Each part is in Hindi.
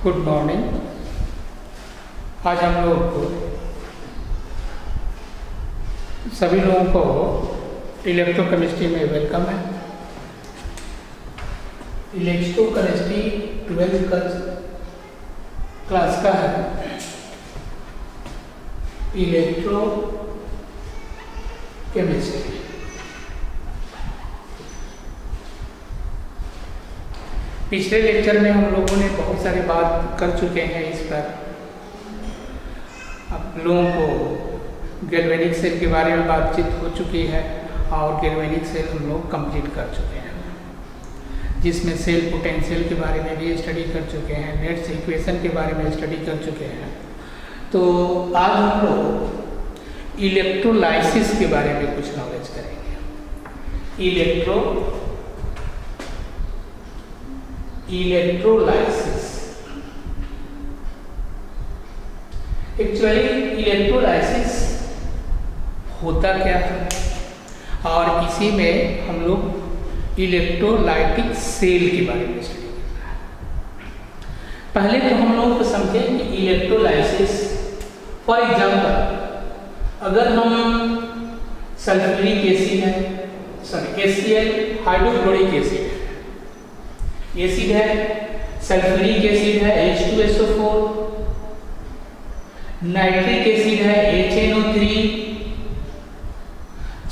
Good morning. आज हम लोग सभी लोगों को इलेक्ट्रोकेमिस्ट्री में वेलकम है। इलेक्ट्रोकेमिस्ट्री 12th क्लास का है। इलेक्ट्रोकेमिस्ट्री पिछले लेक्चर में हम लोगों ने बहुत सारी बात कर चुके हैं इस पर। आप लोगों को गैल्वेनिक सेल के बारे में बातचीत हो चुकी है और गैल्वेनिक सेल हम लोग कंप्लीट कर चुके हैं, जिसमें सेल पोटेंशियल के बारे में भी स्टडी कर चुके हैं, नेट्स इक्वेशन के बारे में स्टडी कर चुके हैं। तो आज हम लोग इलेक्ट्रोलाइसिस के बारे में कुछ नॉलेज करेंगे। इलेक्ट्रोलाइसिस एक्चुअली इलेक्ट्रोलाइसिस होता क्या है, और इसी में हम लोग इलेक्ट्रोलाइटिक सेल के बारे में स्टडी करना है। पहले तो हम लोग को समझें कि इलेक्ट्रोलाइसिस, फॉर एग्जांपल अगर हम सल्फ्यूरिक एसिड है, HCl हाइड्रोक्लोरिक एसिड है, सल्फ्यूरिक एसिड है H2SO4, नाइट्रिक एसिड है HNO3।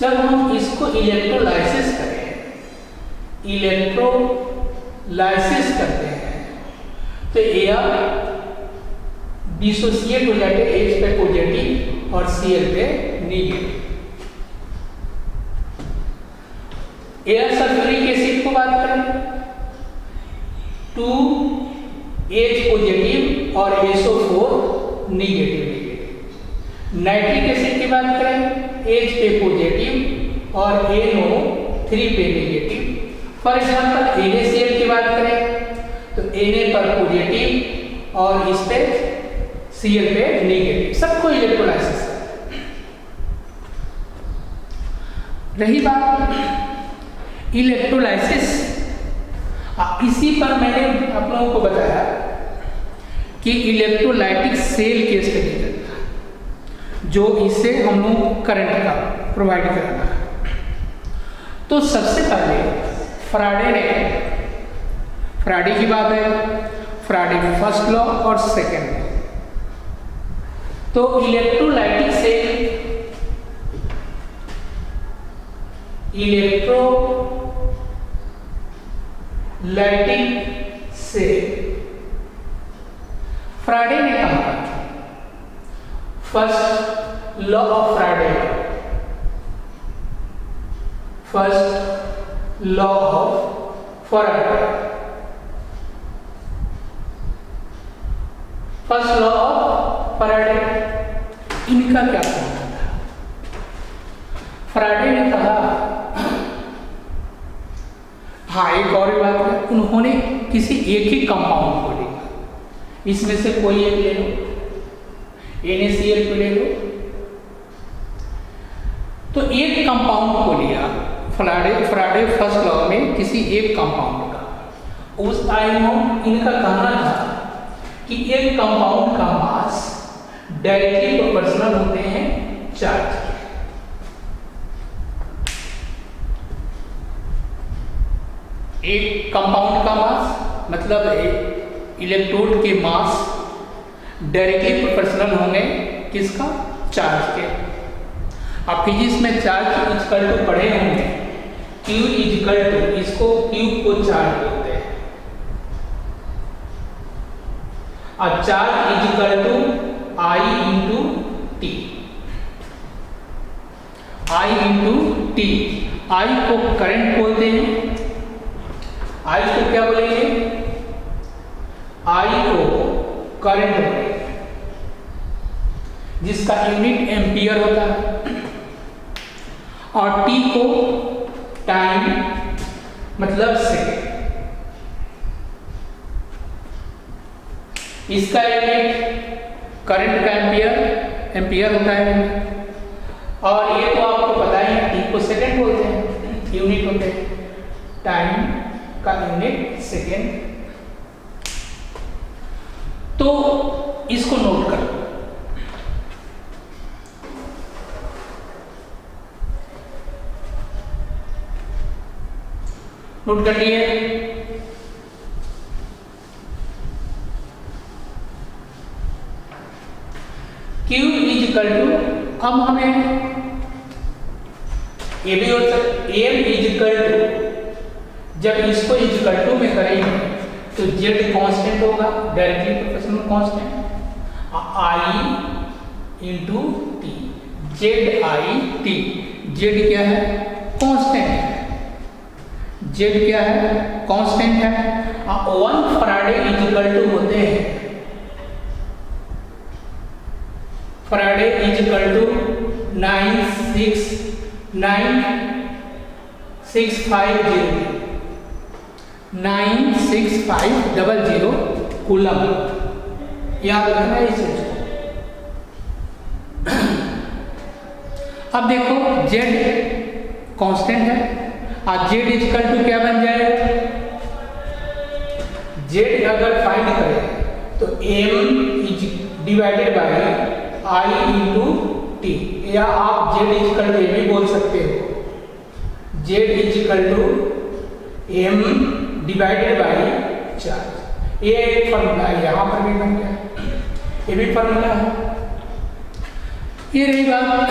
जब हम इसको इलेक्ट्रोलाइसिस करते हैं तो एयर डिसोसिएट हो जाते हैं, H पे पॉजिटिव और Cl पे नेगेटिव। एयर सल्फ्यूरिक एसिड को बात करें 2H पॉजिटिव और SO4 नेगेटिव। नाइट्रिक एसिड की बात करें H पे पॉजिटिव और NO3 पे नेगेटिव। फॉर एग्जांपल NaCl की बात करें तो Na पर पॉजिटिव और इस पे Cl पे नेगेटिव। सबको इलेक्ट्रोलाइसिस। रही बात इलेक्ट्रोलाइसिस, इसी पर मैंने आप लोगों को बताया कि इलेक्ट्रोलाइटिक सेल की स्टडी करना, जो इससे हम लोग करंट का प्रोवाइड कराना है। तो सबसे पहले फ्राडे की बात है, फ्राडे की फर्स्ट लॉ और सेकेंड लॉ। तो इलेक्ट्रोलाइटिक सेल फ्राडे ने कहा, first law of फ्राडे, first law of Faraday, first law of Faraday, इनका क्या कहना था? फ्राडे ने कहा, हाँ एक और बात है, उन्होंने किसी एक ही कंपाउंड को लिया, इसमें से कोई एक ले लो, NaCl को ले लो। तो एक कंपाउंड को लिया फ्राडे फर्स्ट लॉ में, किसी एक कंपाउंड का। उस टाइम इनका कहना था कि एक कंपाउंड का मास डायरेक्टली प्रोपोर्शनल होते हैं चार्ज के। एक कंपाउंड का मास मतलब एक इलेक्ट्रोड के मास डायरेक्टली प्रोपोर्शनल होंगे किसका? चार्ज के। आप फिजिक्स में चार्ज इक्वल टू पढ़े होंगे, Q इक्वल टू, इसको क्यूब को चार्ज बोलते हैं, और charge equal to I into T. I को करंट बोलते हैं। I को क्या बोलेंगे? I को करंट बोलेंगे, जिसका यूनिट एम्पियर होता है, और T को टाइम मतलब सेकेंड। इसका यूनिट करंट का एम्पियर होता है, और ये तो आपको पता ही है, T को सेकेंड बोलते हैं, यूनिट होते हैं, टाइम का यूनिट सेकेंड। तो इसको नोट करो, नोट कर लिए। Q इज इक्वल टू, अब हमें ये भी हो सकता है M इज इक्वल टू, जब इसको इज इक्वल टू में करेंगे तो Z कांस्टेंट होगा, directly proportional constant, I into T, ZIT, Z क्या है? कांस्टेंट है, Z क्या है? कांस्टेंट है। 1 फराडे इज इक्वल टू होते हैं, Faraday is equal to 96500 coulomb, याद रखना है इस चीज को। अब देखो Z कांस्टेंट है, आज Z इज इक्वल टू क्या बन जाएगा? Z अगर फाइंड करें तो M is divided by I into T, या आप Z इज इक्वल टू भी बोल सकते हो, Z is equal to M divided by charge. ये एक फॉर्मूला है, यहाँ पर भी बन गया, ये भी फॉर्मूला है। ये रही बात।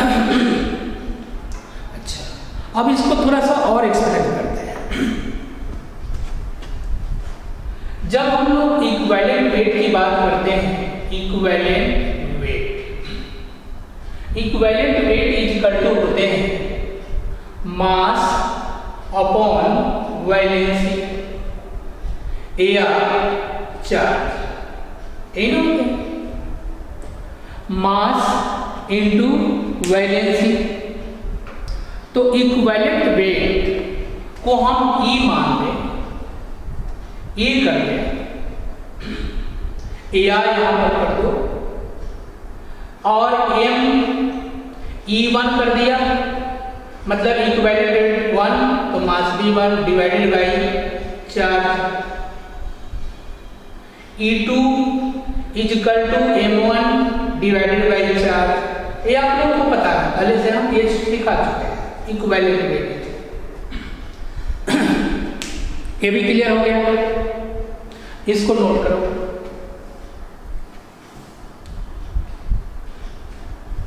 अच्छा, अब इसको थोड़ा सा और एक्सप्लेन करते हैं। जब हम लोग इक्विवेलेंट वेट की बात करते हैं, equivalent weight is equal to होते हैं मास अपॉन वैलेंसी या चार्ज, यही ना होते हैं, मास इंटू वैलेंसी। तो इक्विवेलेंट वेट को हम E मान लें, E कर लें, या यहां पर कर दो, और M E1 कर दिया, मतलब इक्विवेलेंट वेट 1, तो मास भी 1 divided by charge. E2 is equal to M1 divided by charge. ये आप लोगों को पता है, पहले से हम ये सिखा चुके हैं, इक्विवेलेंट वेट। ये भी क्लियर हो गया, इसको नोट करो,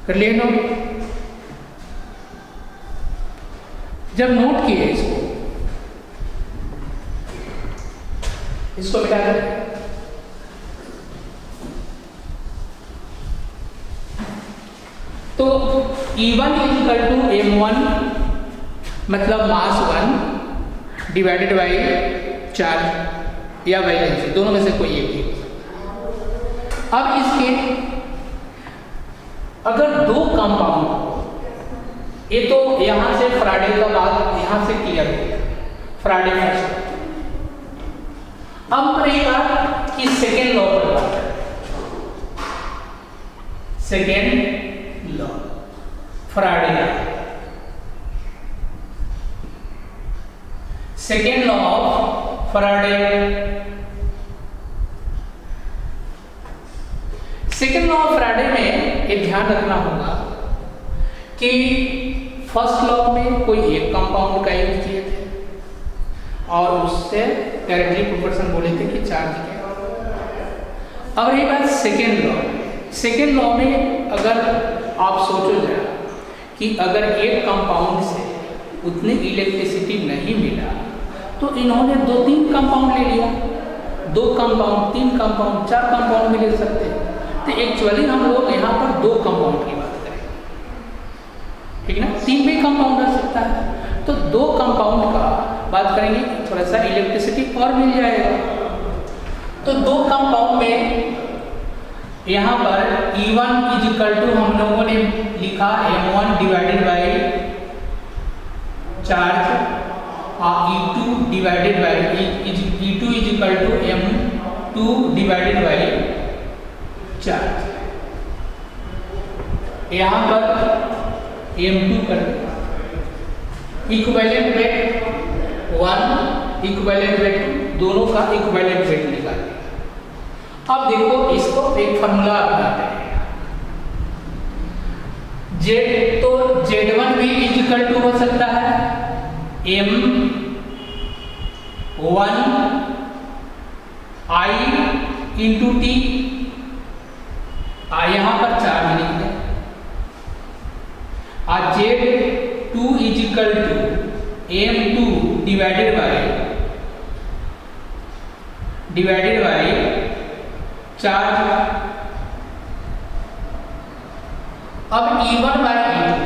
कर लिए नोट। जब नोट किए इसको मिटा दो, तो E1 is equal to M1, मतलब मास 1 डिवाइडेड बाई चार्ज या वैलेंसी, दोनों में से कोई एक ही। अब इसके अगर दो कंपाउंड, ये तो यहां से फराडे का बात यहां से क्लियर हो गया, फराडे फर्स्ट। अब रही बात कि सेकेंड लॉ पर बात करें, second law Faraday, second law of Faraday. Second law of Faraday में ये ध्यान रखना होगा कि फर्स्ट लॉ में कोई एक कंपाउंड का यूज किए थे और उससे डायरेक्टली प्रोपोर्शन बोले थे कि चार्ज क्या। अब ये बात सेकेंड लॉ, सेकेंड लॉ में अगर आप सोचो जरा कि अगर एक कंपाउंड से उतनी इलेक्ट्रिसिटी नहीं मिला तो इन्होंने 2-3 कंपाउंड ले लिया, 2 कंपाउंड, 3 कंपाउंड, 4 कंपाउंड में ले सकते हैं। तो एक्चुअली हम लोग यहाँ पर 2 कंपाउंड की बात करें, ठीक है ना, 3 भी कंपाउंड हो सकता है, तो 2 कंपाउंड का बात करेंगे, थोड़ा सा इलेक्ट्रिसिटी और मिल जाएगा। तो 2 कंपाउंड में यहाँ पर E1 इज इक्वल टू हम लोगों ने लिखा M1 divided by charge, E2 divided by E2 is equal to M2 divided by charge. यहाँ पर M2 कर इक्विवेलेंट वेट 1, इक्विवेलेंट वेट 2, दोनों का इक्विवेलेंट वेट निकाल। अब देखो इसको एक फॉर्मूला बनाते हैं। जेड तो Z1 भी इक्वल टू हो सकता है M1 I इंटू टी, यहां पर चार्ज नहीं है। Z2 equal to M2 divided by charge. अब E1 बाय E2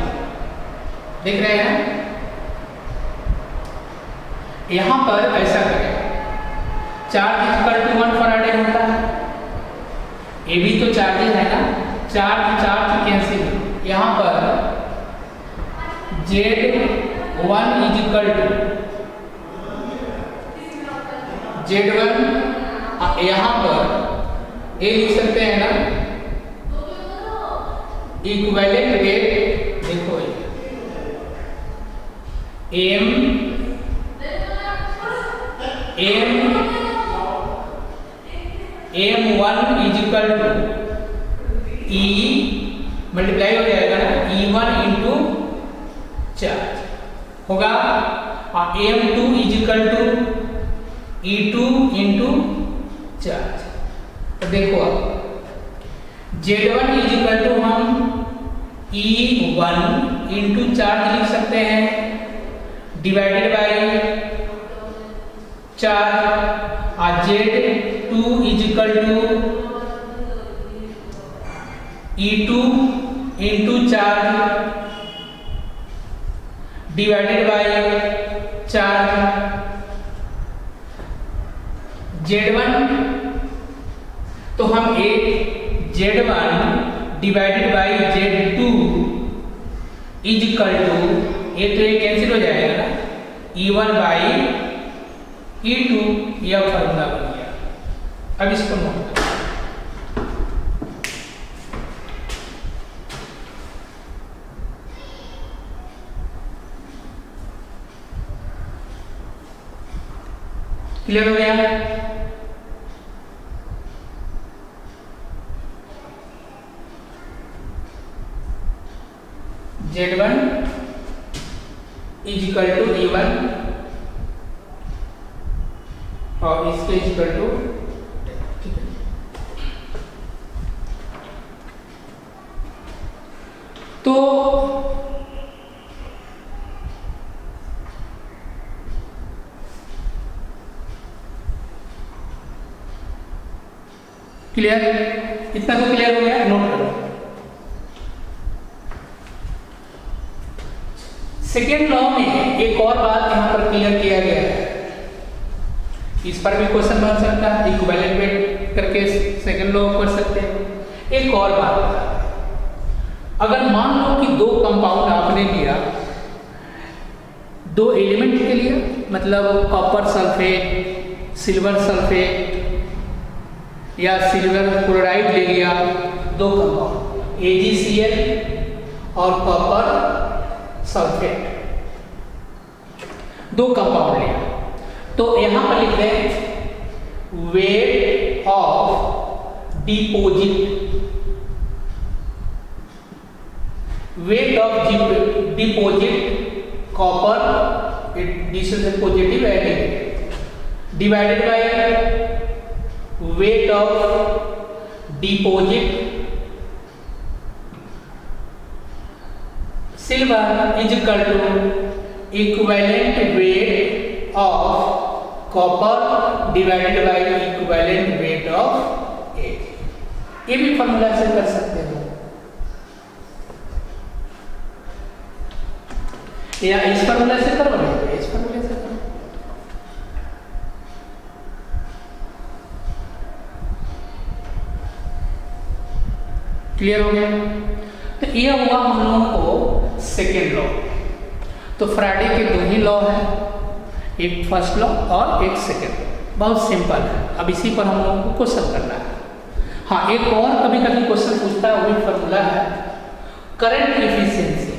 देख रहे हैं, यहां पर ऐसा करें, चार्ज इक्वल टू 1 फराडे होता है, ये भी तो चार्ज है ना, चार्ज कैंसिल, यहां पर Z1 इक्वल टू Z1, यहां पर ये लिख सकते हैं ना, इक्विवेलेंट वेट देखो M1 equal to E multiply हो जाएगा ना, E1 इंटू चार्ज होगा, और M2 equal to E2 into charge. तो देखो आप Z1 इक्वल टू हम E1 इंटू चार्ज लिख सकते हैं डिवाइडेड बाय चार्ज, और Z2 equal to E2 into charge divided by charge. Z1 तो हम एक Z1 divided by Z2 equal to, ये तो ये कैंसिल हो जाएगा ना, E1 बाई E2, यह फॉर्मूला बन गया। अब इसको नोट करें, क्लियर हो गया? Z1 is equal to E1 और इसके इक्वल टू, तो क्लियर, इतना तो क्लियर हो गया, नोट करो। सेकेंड लॉ में एक और बात यहां पर क्लियर किया गया है, इस पर भी क्वेश्चन बन सकता है, इक्विवेलेंट वेट करके सेकेंड लॉ कर सकते हैं। एक और बात, अगर मान लो कि दो कंपाउंड आपने लिया, दो एलिमेंट के लिए, मतलब कॉपर सल्फेट, सिल्वर सल्फेट या सिल्वर क्लोराइड ले लिया, दो कंपाउंड AgCl और कॉपर सल्फेट, दो कंपाउंड लिया, तो यहां पर लिख दें weight of deposit, weight of deposit copper, this is positive and divided by weight of deposit silver is equal to equivalent weight of copper divided by equivalent weight of Ag। ये भी फॉर्मूला से कर सकते हो, या इस फॉर्मूला से करो, इस फॉर्मूला से करो। क्लियर हो गया? तो ये हुआ हम लोगों को सेकेंड लॉ। तो फ्राडे के दो ही लॉ है, एक फर्स्ट लॉ और एक सेकेंड लॉ, बहुत सिंपल है। अब इसी पर हम लोगों को क्वेश्चन करना है। हाँ, एक और कभी कभी क्वेश्चन पूछता है, वही फॉर्मूला है current efficiency,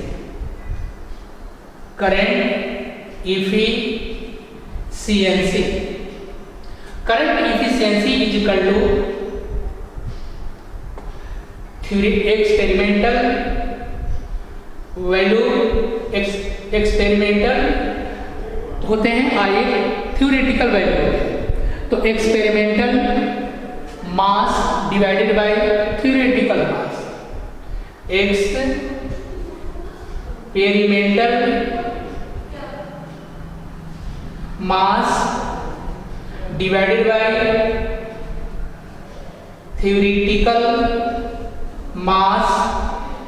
current efficiency, current efficiency is equal to theory experimental value experimental होते हैं और एक थ्योरेटिकल वैल्यू होते हैं। तो experimental mass divided by theoretical mass, experimental mass divided by theoretical mass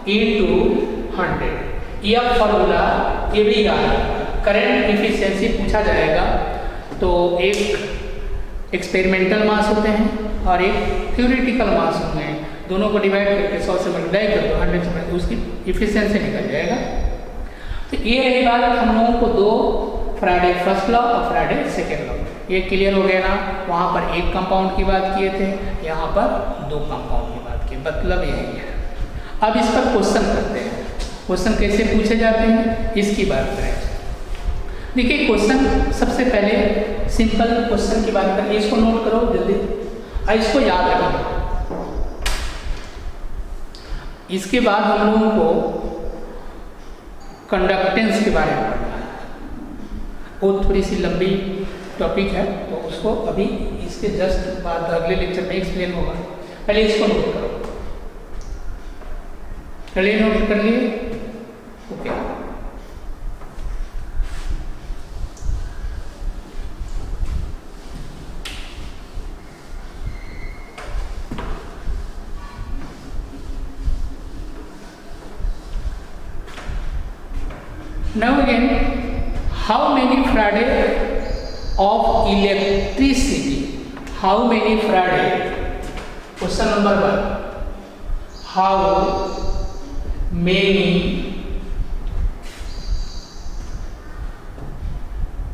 into 100। यह फॉर्मूला ये भी याद है, करंट इफिशिएंसी पूछा जाएगा तो एक एक्सपेरिमेंटल मास होते हैं और एक थ्योरेटिकल मास होते हैं, दोनों को डिवाइड करके 100 से मल्टीप्लाई कर दो, 100 से मल्टीप्लाई, उसकी इफिशिएंसी निकल जाएगा। तो ये रही बात हम लोगों को दो फ्राइडे फर्स्ट लॉ और फ्राइडे सेकेंड लॉ, ये क्लियर हो गया ना। वहाँ पर एक कंपाउंड की बात किए थे, यहाँ पर दो कंपाउंड की बात की, मतलब यही है। अब इस पर क्वेश्चन करते हैं, क्वेश्चन कैसे पूछे जाते हैं इसकी बात करें। देखिए क्वेश्चन सबसे पहले सिंपल क्वेश्चन की बात करें, इसको नोट करो जल्दी और इसको याद रखो। इसके बाद हम लोगों को कंडक्टेंस के बारे में पढ़ना है, वो थोड़ी सी लंबी टॉपिक है तो उसको अभी इसके जस्ट बाद अगले लेक्चर में एक्सप्लेन होगा। पहले इसको नोट करो, चलिए नोट कर लिए, okay. Now again, how many Faraday of electricity? How many Faraday? Question number 1. How many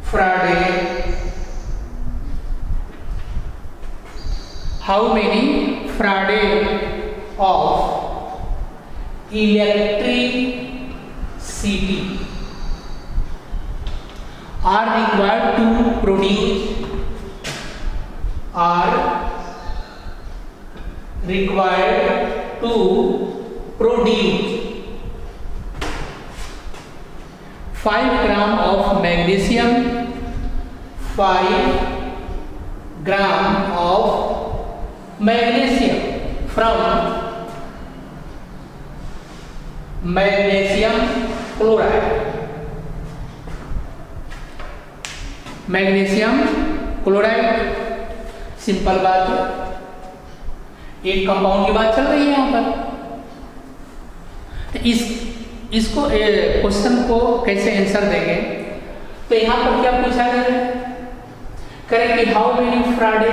Faraday? How many Faraday of electricity are required to produce 5 gram of magnesium, 5 gram of magnesium from magnesium chloride। Magnesium chloride, simple बात है, एक कंपाउंड की बात चल रही है यहाँ पर। तो इसको क्वेश्चन को कैसे आंसर देंगे, तो यहाँ पर क्या पूछा गया है, करेंगे how many faraday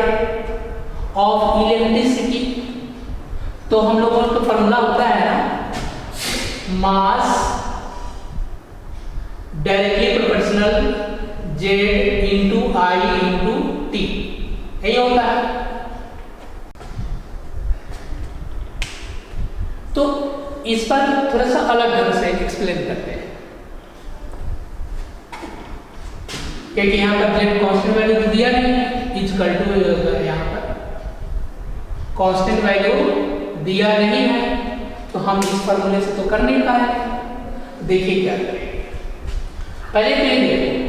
of electricity. तो हम लोगों का फॉर्मूला होता है ना, mass directly proportional Z into I into T, यही होता है। तो इस पर थोड़ा सा अलग ढंग से एक्सप्लेन करते हैं, क्योंकि यहाँ पर Z कांस्टेंट वैल्यू दिया नहीं है, इक्वल टू यहाँ पर कांस्टेंट वैल्यू दिया नहीं है, तो हम इस फॉर्मूले से तो कर नहीं पाए। देखिए क्या करेंगे, पहले तो ये देखो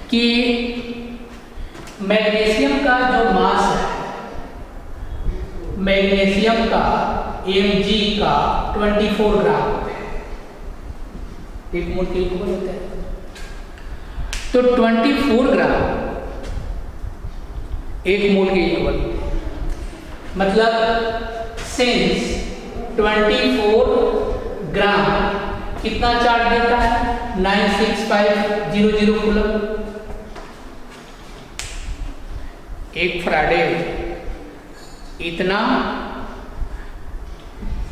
कि मैग्नीशियम का जो मास है, मैग्नीशियम का Mg का 24 ग्राम होते हैं, एक मोल के इक्वल होते हैं। तो 24 ग्राम एक मोल के इक्वल, मतलब सिंस 24 ग्राम कितना चार्ज देता है, 96500 कूलम। एक फ्राइडे इतना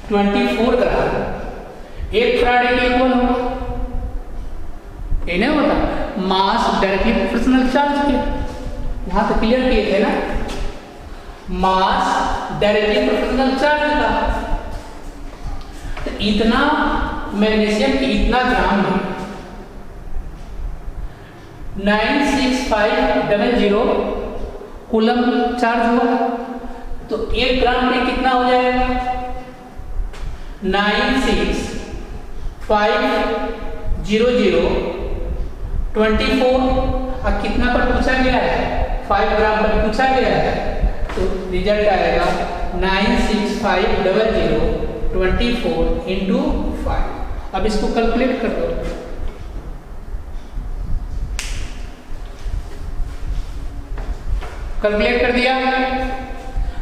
24 ग्राम एक फ्राइडे के इक्वल होगा, ये नहीं होता। मास डायरेक्टली प्रोपोर्शनल चार्ज के, वहां तो क्लियर किए थे ना, मास डायरेक्टली प्रोपोर्शनल चार्ज का। तो इतना मैग्नीशियम की इतना ग्राम है, 96500 कूलम चार्ज हुआ, तो 1 ग्राम में कितना हो जाएगा, 96,500,24। अब कितना पर पूछा गया है? 5 ग्राम पर पूछा गया है, तो रिजल्ट आएगा 96500,24 इंटू 5। अब इसको कैलकुलेट कर दो। कैलकुलेट कर दिया।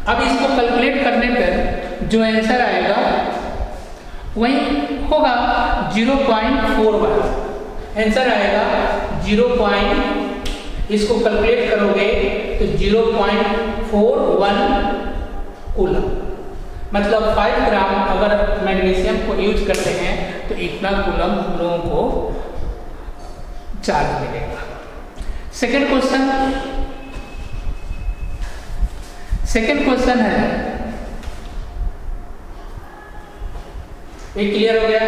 अब इसको कैलकुलेट करने पर जो आंसर आएगा वही होगा 0.41। आंसर आएगा 0. इसको कैलकुलेट करोगे तो 0.41 कूलम। मतलब 5 ग्राम अगर मैग्नीशियम को यूज करते हैं तो इतना कूलम हम लोगों को चार्ज मिलेगा। सेकेंड क्वेश्चन है, ये क्लियर हो गया?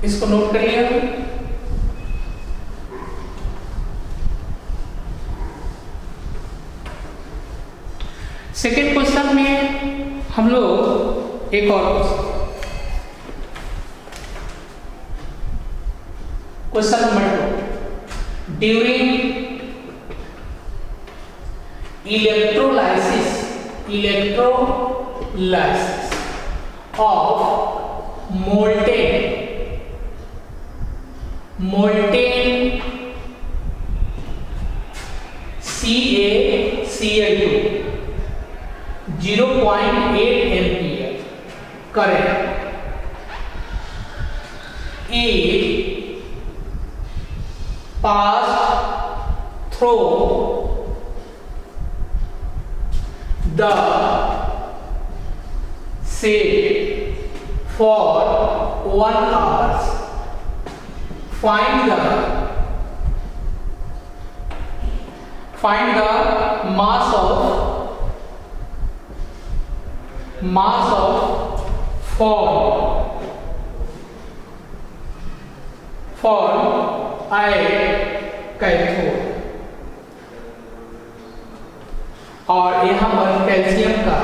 इसको नोट कर लिया। सेकेंड क्वेश्चन में हम लोग एक और question number 2, during electrolysis of molten CaCl2 0.8 ampere current is passed through the cell for 1 hour. Find the mass of form at cathode। और यहाँ पर कैल्शियम का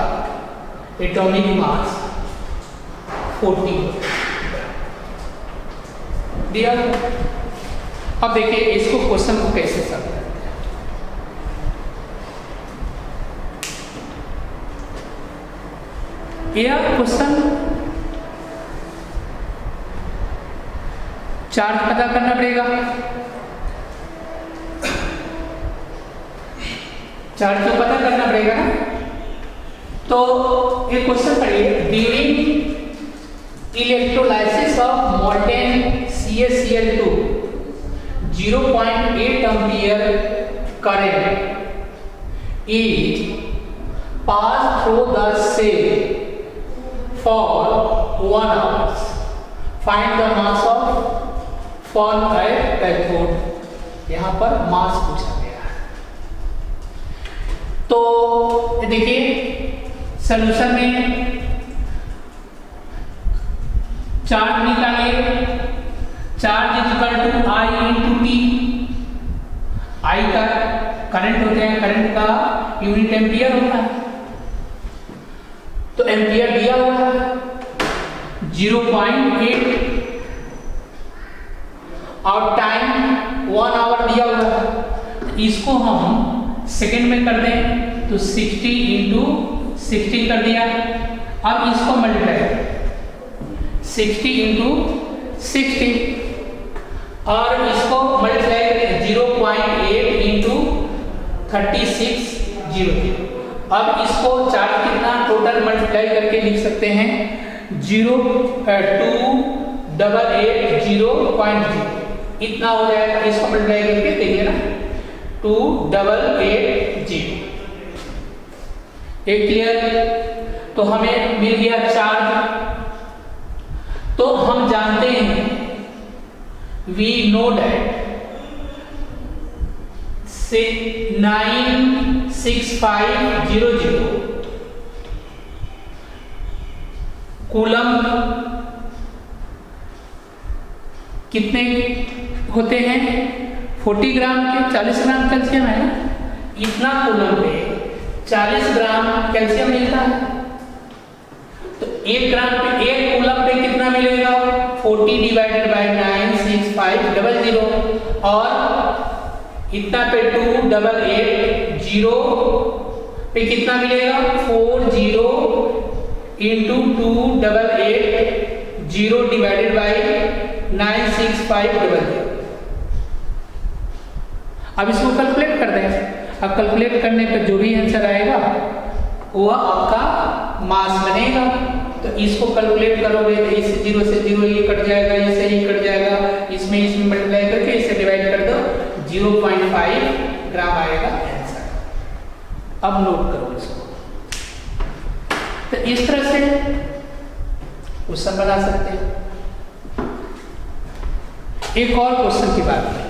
एटॉमिक मास 40 दिया। अब देखिए इसको क्वेश्चन को कैसे सॉल्व करते हैं। यह क्वेश्चन चार्ज पता करना पड़ेगा। चार्ज तो पता करना पड़ेगा ना। तो एक क्वेश्चन पढ़िए, during electrolysis of molten CaCl2 0.8 ampere current is pass through the cell for 1 hour. Find the mass of form at cathode. यहाँ पर मास पूछा गया है। तो देखिए सॉल्यूशन में चार्ज निकालिए। Charge is equal to I into T. I का करंट होते हैं, करंट का यूनिट एम्पियर होता है, तो एम्पियर दिया हुआ है 0.8 और टाइम 1 आवर दिया हुआ है। इसको हम सेकेंड में कर दें तो 60 इंटू 60 कर दिया। अब इसको मल्टीप्लाई 60 इंटू 60 और इसको मल्टीप्लाई करें 0.8 इंटू 3600। अब इसको चार्ज कितना टोटल मल्टीप्लाई करके लिख सकते हैं 0.2880 इतना हो जाएगा। इसको मल्टीप्लाई करके देखिए ना 2880। एक क्लियर? तो हमें मिल गया चार्ज। तो हम जानते हैं we know that 96500 कूलम कितने होते हैं? 40 ग्राम के 40 ग्राम कैल्शियम है ना, इतना कूलम पे 40 ग्राम कैल्शियम मिलता है। तो 1 ग्राम पे 1 कूलम पे कितना मिलेगा 40 डिवाइडेड बाय 96500 और इतना पे 2880 पे कितना मिलेगा 40 इंटू 2880 डिवाइडेड बाय 96500। अब इसको कैलकुलेट कर दें। अब कैलकुलेट करने पर जो भी आंसर आएगा वह आपका मास बनेगा। तो इसको कैलकुलेट करोगे तो इस 0 से 0 ये कट जाएगा, इससे ये कट जाएगा, इसमें मल्टीप्लाई करके इसे डिवाइड कर दो 0.5 ग्राम आएगा आंसर। अब नोट करो इसको। तो इस तरह से क्वेश्चन बना सकते हैं। एक और क्वेश्चन की बात करें।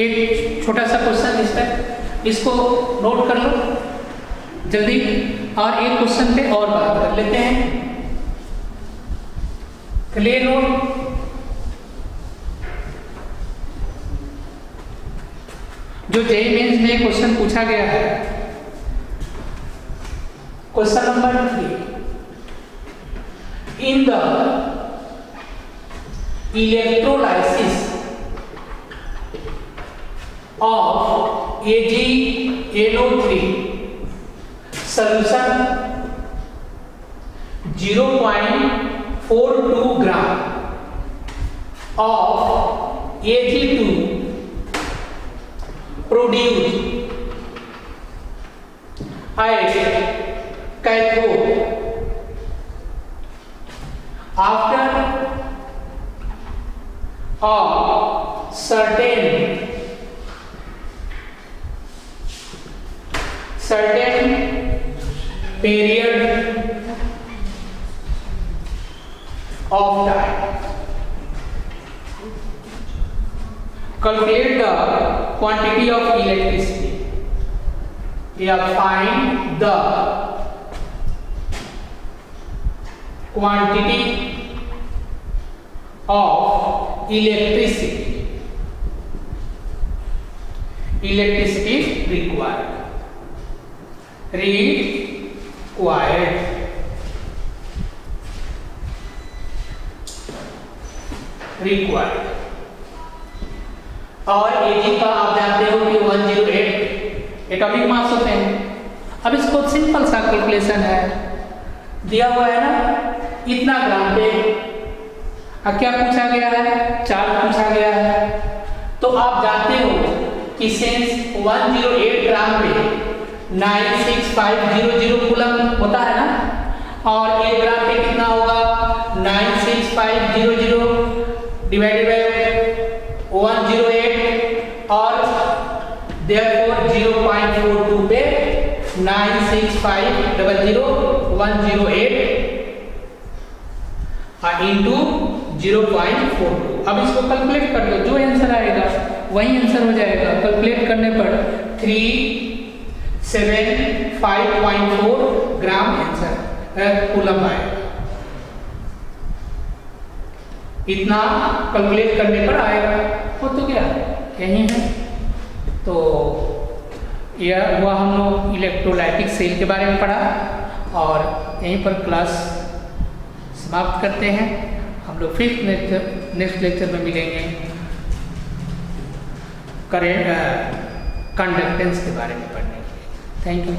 एक छोटा सा क्वेश्चन इस पर, इसको नोट कर लो जल्दी। और एक क्वेश्चन पे और बात कर लेते हैं। Clear note. जो जेईई मेंस में क्वेश्चन पूछा गया है, question number 3, in the electrolysis of AgNO3 solution 0.42 gram of Ag2 produced at cathode after a certain period of time. Calculate the quantity of electricity. Find the quantity of electricity required. required और Ag का आप जानते हो कि 108 एटॉमिक मास होते हैं। अब इसको सिंपल सा कैलकुलेशन है, दिया हुआ है ना इतना ग्राम पे। अब क्या पूछा गया है, चार्ज पूछा गया है। तो आप जानते हो कि सिंस 108 ग्राम पे 96500 कूलम होता है ना, और 1 ग्राम पे कितना होगा 96500 डिवाइडेड बाय 108 और देयरफॉर 0.42 पे 96500 108 इंटू 0.42। अब इसको कैलकुलेट कर दो, जो आंसर आएगा वही आंसर हो जाएगा। कैलकुलेट करने पर 375.4 ग्राम आंसर कूलम आएगा। इतना कैलकुलेट करने पर आएगा। वो तो क्या यही है। तो यह हुआ हम लोग इलेक्ट्रोलाइटिक सेल के बारे में पढ़ा, और यहीं पर क्लास समाप्त करते हैं। हम लोग नेक्स्ट लेक्चर में मिलेंगे कंडक्टेंस के बारे में पढ़ने के लिए। Thank you.